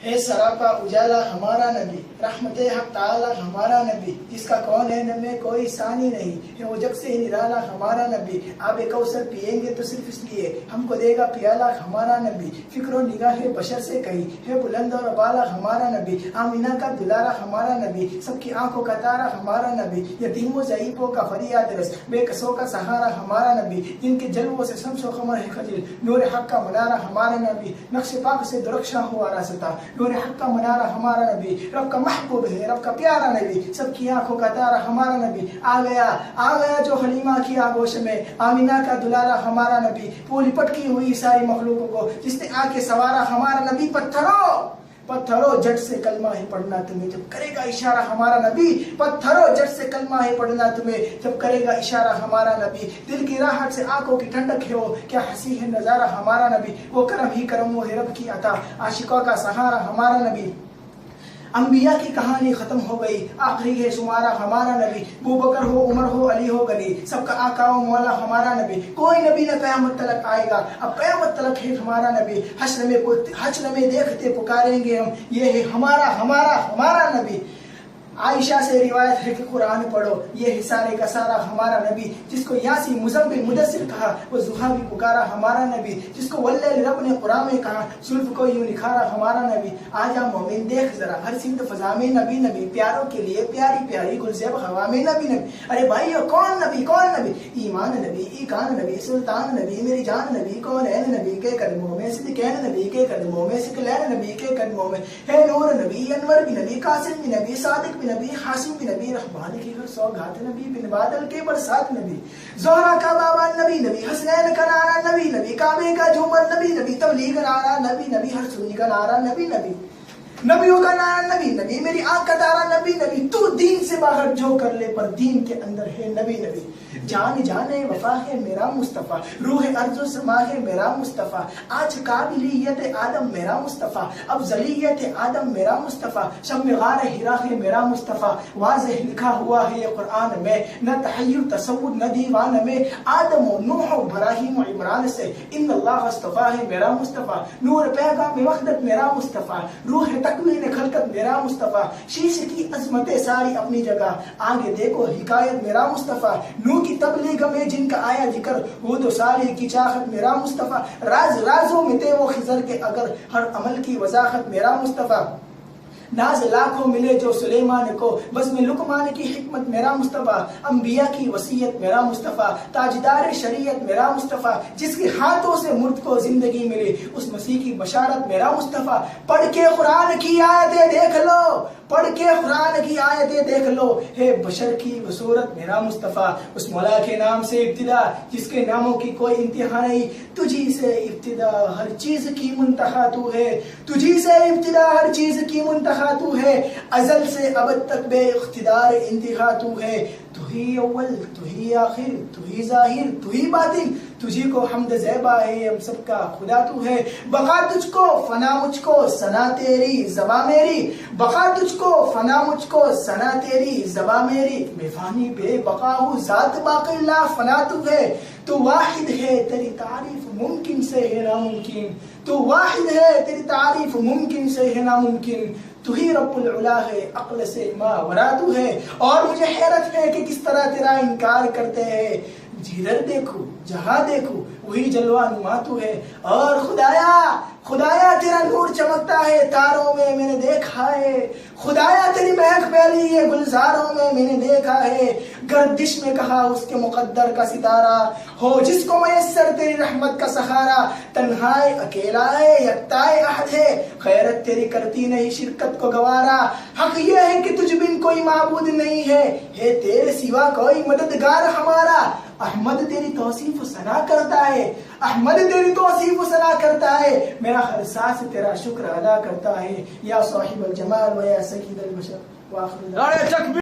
ہے سراپا اجالا ہمارا نبی، رحمت حق تعالی ہمارا نبی، جس کا کون ہے میں کوئی ثانی نہیں، ہے وہ جگ سے نرالا ہمارا نبی، آب کوثر پیئیں گے تو صرف اس لیے ہم کو دے گا پیالہ ہمارا نبی، فکر و نگاہ بشر سے کہیں ہے بلند اور بالا ہمارا نبی، آمینہ کا دلارا ہمارا نبی، سب کی آنکھوں کا تارا ہمارا نبی، یتیم و ضعیفوں کا فریاد رس، بے کسوں کا سہارا ہمارا نبی، جن کے جلووں سے شمس و قمر ہے خجل، نور حق کا منارہ ہمارا نبی، نقش پاک سے درخشاں ہوا راستہ، نور حق کا منارہ ہمارا نبی، رب کا محبوب ہے رب کا پیارا نبی، سب کی آنکھوں کا تارا ہمارا نبی، آ گیا جو حلیمہ کی آگوش میں، آمینہ کا دلارا ہمارا نبی، پوری پٹکی ہوئی ساری مخلوقوں کو جس نے آ کے سوارا ہمارا نبی، پتھروں جٹ سے کلمہ ہی پڑھنا تمہیں جب کرے گا اشارہ ہمارا نبی، پتھروں جٹ سے کلمہ ہی پڑھنا تمہیں جب کرے گا اشارہ ہمارا نبی، دل کی راحت سے آنکھوں کی ٹھنڈک ہے وہ، کیا ہنسی ہے نظارہ ہمارا نبی، وہ کرم ہی کرم وہ ہے رب کی عطا، عاشقوں کا سہارا ہمارا نبی، انبیاء کی کہانی ختم ہو گئی، آخری ہے شمارہ ہمارا نبی، ابوبکر ہو عمر ہو علی ہو غنی، سب کا آقا و مولا ہمارا نبی، کوئی نبی نہ قیامت تلک آئے گا، اب قیامت تلک ہے ہمارا نبی، حشر میں دیکھتے پکاریں گے ہم، یہ ہے ہمارا نبی۔ عائشہ سے روایت ہے کہ قرآن پڑھو، یہ ہے سارے کا سارا ہمارا نبی، جس کو یاسی مزمل مدثر کہا وہ ضحیٰ بھی پکارا ہمارا نبی، جس کو واللیل رب نے قرآن میں کہا زلف کو یوں نکھارا ہمارا نبی، آجا مومن دیکھ ذرا ہر سمت فضا میں نبی، پیاروں کے لیے پیاری گلزیب ہوا میں نبی، ارے بھائیو کون نبی، ایمان نبی، ایقان نبی، سلطان نبی، میری جان نبی، کونین نبی کے قدموں میں، صدقین نبی کے قدموں میں، ثقلین نبی کے قدموں میں، ہے نور نبی، انور بھی نبی، قاسم بھی نبی، صادق بھی نبی، حاسم بھی نبی، رحمان کی ہر سوگات نبی، بن بادل کے برسات نبی، زہرا کا بابا نبی، حسنین کا نارا نبی، کعبے کا جھومر نبی، تبلیغ کا نارا نبی، ہر سنی کا نارا نبی، نبیوں کا نارا نبی، میری آنکھ کا تارا نبی، تو دین سے باہر جو کر لے پر دین کے اندر ہے نبی، جان وفا ہے میرا مصطفیٰ، روح ارض و سما ہے میرا مصطفیٰ، آج قابلیت آدم میرا مصطفیٰ، افضلیت آدم میرا مصطفیٰ، شم غار ہرا ہے میرا مصطفیٰ، واضح لکھا ہوا ہے یہ قرآن میں، نہ تحیر تصور نہ دیوان میں، آدم و نوح و ابراہیم و عمران سے ان اللہ اصطفیٰ ہے میرا مصطفیٰ، نور پیغام وحدت میرا مصطفیٰ، روح تکوین خلقت میرا مصطفیٰ، شیش کی عظمتیں ساری اپنی جگہ، آگے دیکھو حکایت میرا مصطفیٰ، نو کی تبلیغ میں جن کا آیا ذکر، وہ تو ساری کی چاہت میرا مصطفیٰ، رازوں میں تھے وہ خضر کے اگر، ہر عمل کی وضاحت میرا مصطفیٰ، ناز لاکھوں ملے جو سلیمان کو، بس میں لقمان کی حکمت میرا مصطفیٰ، انبیاء کی وصیت میرا مصطفیٰ، تاجدار شریعت میرا مصطفیٰ، جس کے ہاتھوں سے مرد کو زندگی ملی، اس مسیح کی بشارت میرا مصطفیٰ، پڑھ کے قرآن کی آیتیں دیکھ لو، ہے بشر کی وہ صورت میرا مصطفیٰ، اس مولا کے نام سے ابتدا جس کے ناموں کی کوئی انتہا نہیں، تجھی سے ابتدا ہر چیز کی منتہا تو ہے، تجھی سے ابتدا ہر چیز کی منتہا تو ہے، ازل سے ابد تک بے اقتدار انتہا تو ہے، تو ہی اول تو ہی آخر تو ہی ظاہر تو ہی باطن، تجھی کو حمد زیبا ہے ہم سب کا خدا تو ہے، بقا تجھ کو فنا مجھ کو ثنا تیری زباں میری، بقا تجھ کو فنا مجھ کو ثنا تیری زباں میری، میں فانی بے بقا ہوں ذات باقی لا فنا تو ہے، تو واحد ہے تیری تعریف ممکن سے ہے ناممکن، تو واحد ہے تیری تعریف ممکن سے ہے ناممکن، تو ہی رب العلا ہے عقل سے ماورا تو ہے، اور مجھے حیرت ہے کہ کس طرح تیرا انکار کرتے ہیں، جدھر دیکھو جہاں دیکھو وہی جلوہ نما تو ہے، اور خدایا تیرا نور چمکتا ہے تاروں میں میں نے دیکھا ہے، خدایا تیری مہک پھیلی ہے گلزاروں میں میں نے دیکھا ہے، گردش میں کہا اس کے مقدر کا ستارہ، ہو جس کو میسر تیری رحمت کا سہارا، تنہائے اکیلا ہے یکتائے احد ہے، خیرت تیری کرتی نہیں شرکت کو گوارا، حق یہ ہے کہ تجھ بن کوئی معبود نہیں ہے تیرے سوا کوئی مددگار ہمارا، احمد تیری توصیف و ثنا کرتا ہے، احمد تیری توصیف و ثنا کرتا ہے، میرا ہر سانس تیرا شکر ادا کرتا ہے، یا صاحب الجمال و یا سید البشر، وآخر دعوانا